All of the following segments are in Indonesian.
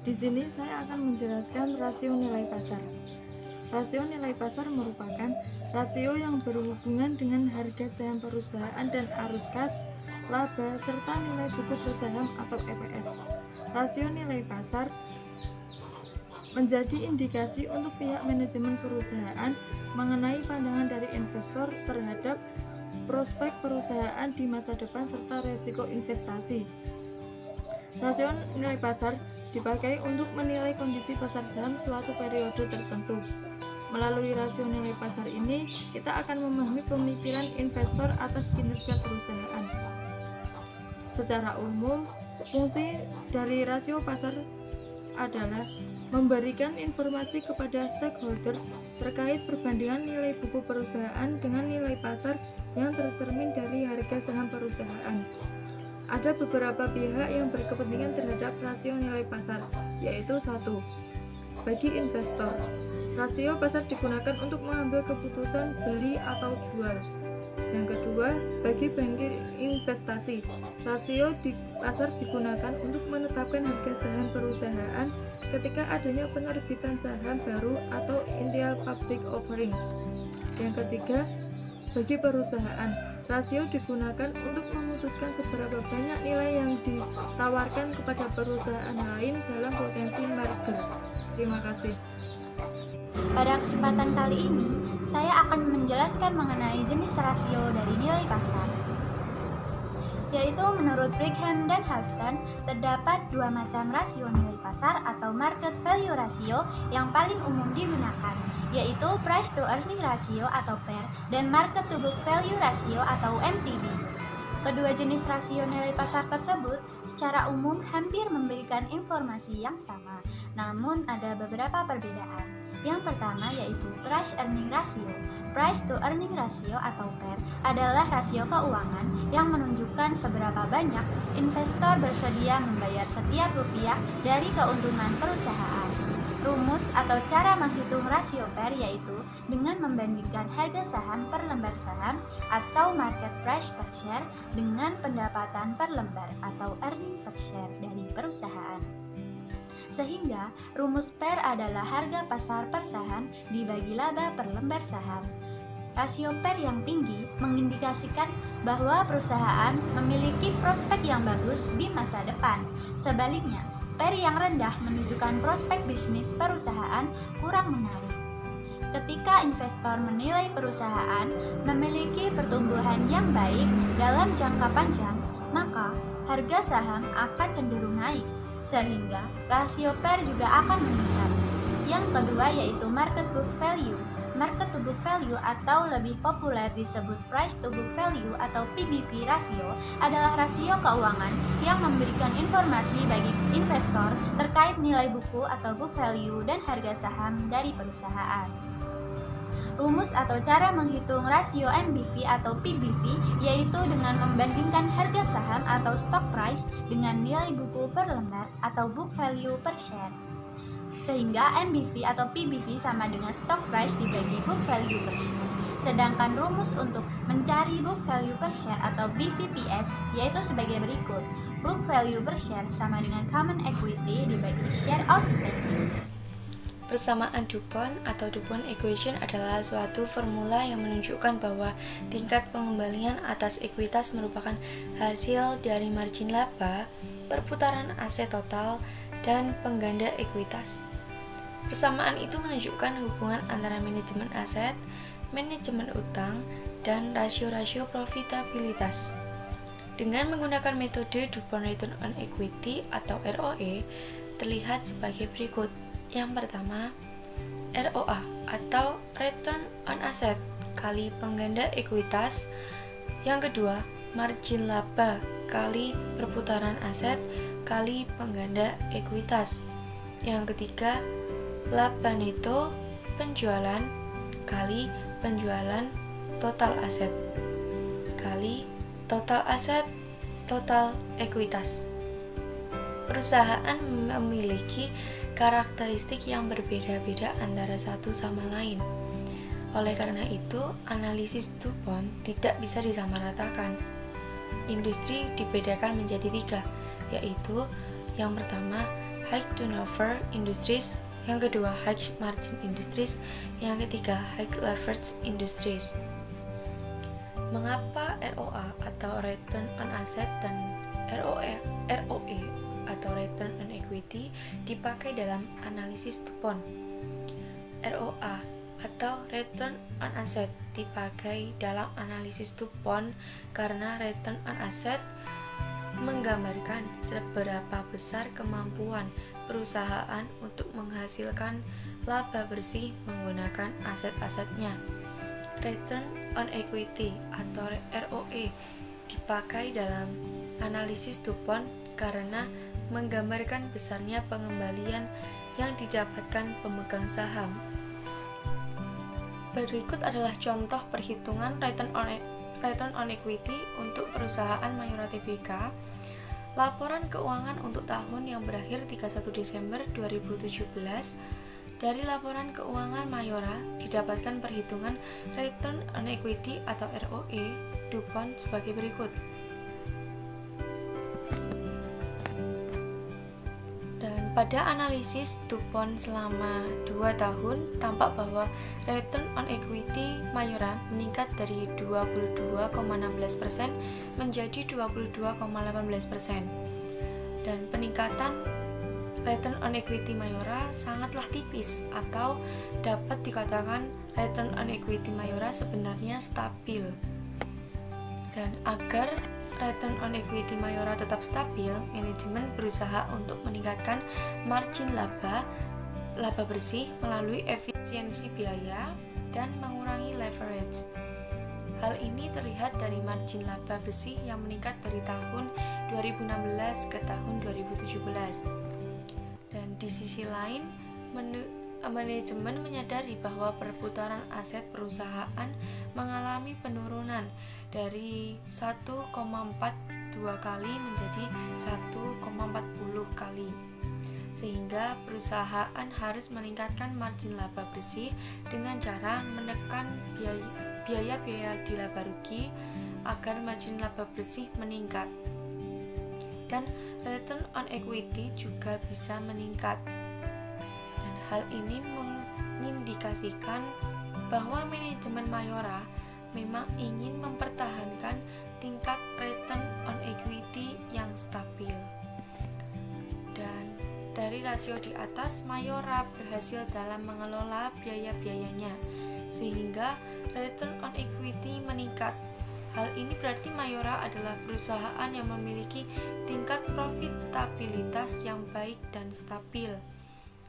Di sini saya akan menjelaskan rasio nilai pasar. Rasio nilai pasar merupakan rasio yang berhubungan dengan harga saham perusahaan dan arus kas, laba, serta nilai buku per saham atau EPS. Rasio nilai pasar menjadi indikasi untuk pihak manajemen perusahaan mengenai pandangan dari investor terhadap prospek perusahaan di masa depan serta risiko investasi. Rasio nilai pasar dipakai untuk menilai kondisi pasar saham suatu periode tertentu. Melalui rasio nilai pasar ini, kita akan memahami pemikiran investor atas kinerja perusahaan. Secara umum, fungsi dari rasio pasar adalah memberikan informasi kepada stakeholders terkait perbandingan nilai buku perusahaan dengan nilai pasar yang tercermin dari harga saham perusahaan. Ada beberapa pihak yang berkepentingan terhadap rasio nilai pasar, yaitu 1. Bagi investor, rasio pasar digunakan untuk mengambil keputusan beli atau jual. Yang kedua, bagi bankir investasi, rasio di pasar digunakan untuk menetapkan harga saham perusahaan ketika adanya penerbitan saham baru atau initial public offering. Yang ketiga, bagi perusahaan, rasio digunakan untuk memutuskan seberapa banyak nilai yang ditawarkan kepada perusahaan lain dalam potensi merger. Terima kasih. Pada kesempatan kali ini, saya akan menjelaskan mengenai jenis rasio dari nilai pasar. Yaitu menurut Brigham dan Houston, terdapat dua macam rasio nilai pasar atau market value ratio yang paling umum digunakan, yaitu price to earning ratio atau PER dan market to book value ratio atau MTV. Kedua jenis rasio nilai pasar tersebut secara umum hampir memberikan informasi yang sama, namun ada beberapa perbedaan. Yang pertama yaitu price earning ratio. Price to earning ratio atau PER adalah rasio keuangan yang menunjukkan seberapa banyak investor bersedia membayar setiap rupiah dari keuntungan perusahaan. Rumus atau cara menghitung rasio PER yaitu dengan membandingkan harga saham per lembar saham atau market price per share dengan pendapatan per lembar atau earning per share dari perusahaan. Sehingga rumus PER adalah harga pasar per saham dibagi laba per lembar saham. Rasio PER yang tinggi mengindikasikan bahwa perusahaan memiliki prospek yang bagus di masa depan. Sebaliknya, PER yang rendah menunjukkan prospek bisnis perusahaan kurang menarik. Ketika investor menilai perusahaan memiliki pertumbuhan yang baik dalam jangka panjang, maka harga saham akan cenderung naik, sehingga rasio PER juga akan meningkat. Yang kedua yaitu market book value. Market to book value atau lebih populer disebut price to book value atau PBV rasio adalah rasio keuangan yang memberikan informasi bagi investor terkait nilai buku atau book value dan harga saham dari perusahaan. Rumus atau cara menghitung rasio MBV atau PBV yaitu dengan membandingkan harga saham atau stock price dengan nilai buku per lembar atau book value per share. Sehingga MBV atau PBV sama dengan stock price dibagi book value per share. Sedangkan rumus untuk mencari book value per share atau BVPS yaitu sebagai berikut. Book value per share sama dengan common equity dibagi share outstanding. Persamaan DuPont atau DuPont equation adalah suatu formula yang menunjukkan bahwa tingkat pengembalian atas ekuitas merupakan hasil dari margin laba, perputaran aset total, dan pengganda ekuitas. Persamaan itu menunjukkan hubungan antara manajemen aset, manajemen utang, dan rasio-rasio profitabilitas. Dengan menggunakan metode DuPont Return on Equity atau ROE, terlihat sebagai berikut. Yang pertama, ROA atau Return on Asset kali pengganda ekuitas. Yang kedua, margin laba kali perputaran aset kali pengganda ekuitas. Yang ketiga, laba neto penjualan kali penjualan total aset kali total aset total ekuitas. Perusahaan memiliki karakteristik yang berbeda-beda antara satu sama lain. Oleh karena itu, analisis DuPont tidak bisa disamaratakan. Industri dibedakan menjadi 3, yaitu yang pertama, high turnover industries, yang kedua high margin industries, yang ketiga high leverage industries. Mengapa ROA atau return on asset dan ROE atau return on equity dipakai dalam analisis DuPont? ROA atau return on asset dipakai dalam analisis DuPont karena return on asset menggambarkan seberapa besar kemampuan perusahaan untuk menghasilkan laba bersih menggunakan aset-asetnya. Return on equity atau ROE dipakai dalam analisis DuPont karena menggambarkan besarnya pengembalian yang didapatkan pemegang saham. Berikut adalah contoh perhitungan return on equity untuk perusahaan Mayora Tbk. Laporan keuangan untuk tahun yang berakhir 31 Desember 2017. Dari laporan keuangan Mayora didapatkan perhitungan return on equity atau ROE DuPont sebagai berikut. Dan pada analisis DuPont selama 2 tahun tampak bahwa return on equity Mayora meningkat dari 22,16% menjadi 22,18%. Dan peningkatan return on equity Mayora sangatlah tipis, atau dapat dikatakan return on equity Mayora sebenarnya stabil. Dan agar return on equity Mayora tetap stabil, manajemen berusaha untuk meningkatkan margin laba bersih melalui efisiensi biaya dan mengurangi leverage. Hal ini terlihat dari margin laba bersih yang meningkat dari tahun 2016 ke tahun 2017. Dan di sisi lain, manajemen menyadari bahwa perputaran aset perusahaan mengalami penurunan dari 1,42 kali menjadi 1,40 kali, sehingga perusahaan harus meningkatkan margin laba bersih dengan cara menekan biaya-biaya di laba rugi agar margin laba bersih meningkat. Dan return on equity juga bisa meningkat. Dan hal ini mengindikasikan bahwa manajemen Mayora memang ingin mempertahankan tingkat return on equity yang stabil. Dan dari rasio di atas, Mayora berhasil dalam mengelola biaya-biayanya sehingga return on equity meningkat. Hal ini berarti Mayora adalah perusahaan yang memiliki tingkat profitabilitas yang baik dan stabil.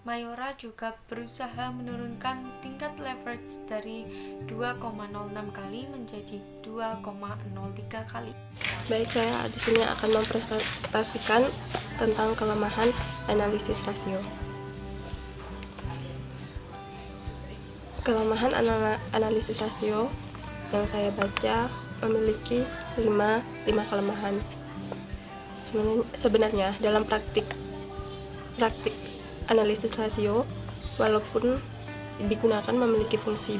Mayora juga berusaha menurunkan tingkat leverage dari 2,06 kali menjadi 2,03 kali. Baik, saya di sini akan mempresentasikan tentang kelemahan analisis rasio. Kelemahan analisis rasio yang saya baca memiliki 5 kelemahan. Sebenarnya dalam praktik analisis rasio, walaupun digunakan memiliki fungsi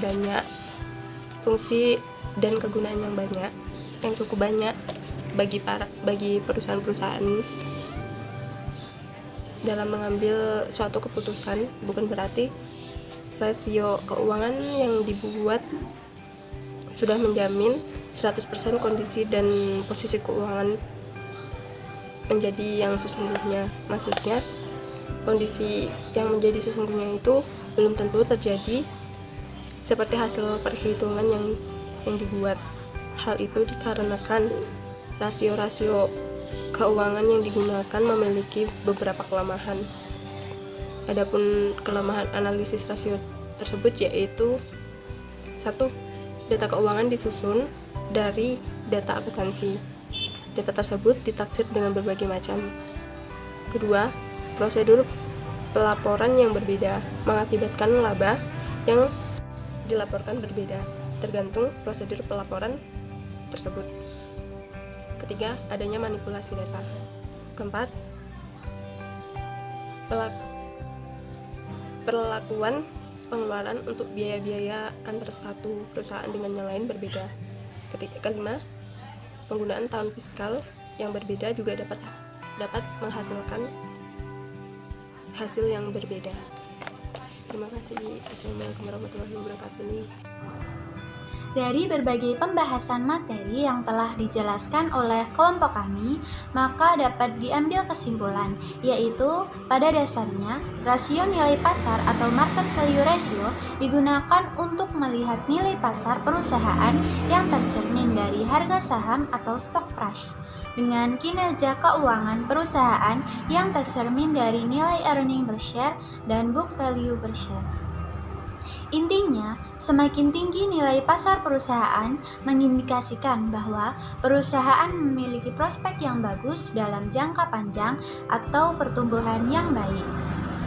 dan kegunaan yang cukup banyak bagi perusahaan-perusahaan dalam mengambil suatu keputusan, bukan berarti rasio keuangan yang dibuat sudah menjamin 100% kondisi dan posisi keuangan menjadi yang sesungguhnya. Maksudnya, kondisi yang menjadi sesungguhnya itu belum tentu terjadi seperti hasil perhitungan yang dibuat. Hal itu dikarenakan rasio-rasio keuangan yang digunakan memiliki beberapa kelemahan. Adapun kelemahan analisis rasio tersebut yaitu 1. Data keuangan disusun dari data akuntansi. Data tersebut ditaksir dengan berbagai macam. Kedua, prosedur pelaporan yang berbeda mengakibatkan laba yang dilaporkan berbeda, tergantung prosedur pelaporan tersebut. Ketiga, adanya manipulasi data. Keempat, perlakuan pengeluaran untuk biaya-biaya antar satu perusahaan dengan yang lain berbeda. Kelima, penggunaan tahun fiskal yang berbeda juga dapat menghasilkan hasil yang berbeda. Terima kasih. Assalamualaikum warahmatullahi wabarakatuh. Dari berbagai pembahasan materi yang telah dijelaskan oleh kelompok kami, maka dapat diambil kesimpulan, yaitu pada dasarnya rasio nilai pasar atau market value ratio digunakan untuk melihat nilai pasar perusahaan yang tercermin dari harga saham atau stock price, dengan kinerja keuangan perusahaan yang tercermin dari nilai earning per share dan book value per share. Intinya, semakin tinggi nilai pasar perusahaan mengindikasikan bahwa perusahaan memiliki prospek yang bagus dalam jangka panjang atau pertumbuhan yang baik.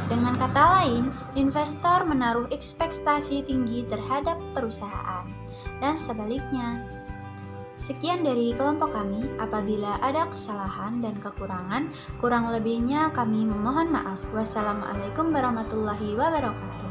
Dengan kata lain, investor menaruh ekspektasi tinggi terhadap perusahaan, dan sebaliknya. Sekian dari kelompok kami. Apabila ada kesalahan dan kekurangan, kurang lebihnya kami memohon maaf. Wassalamualaikum warahmatullahi wabarakatuh.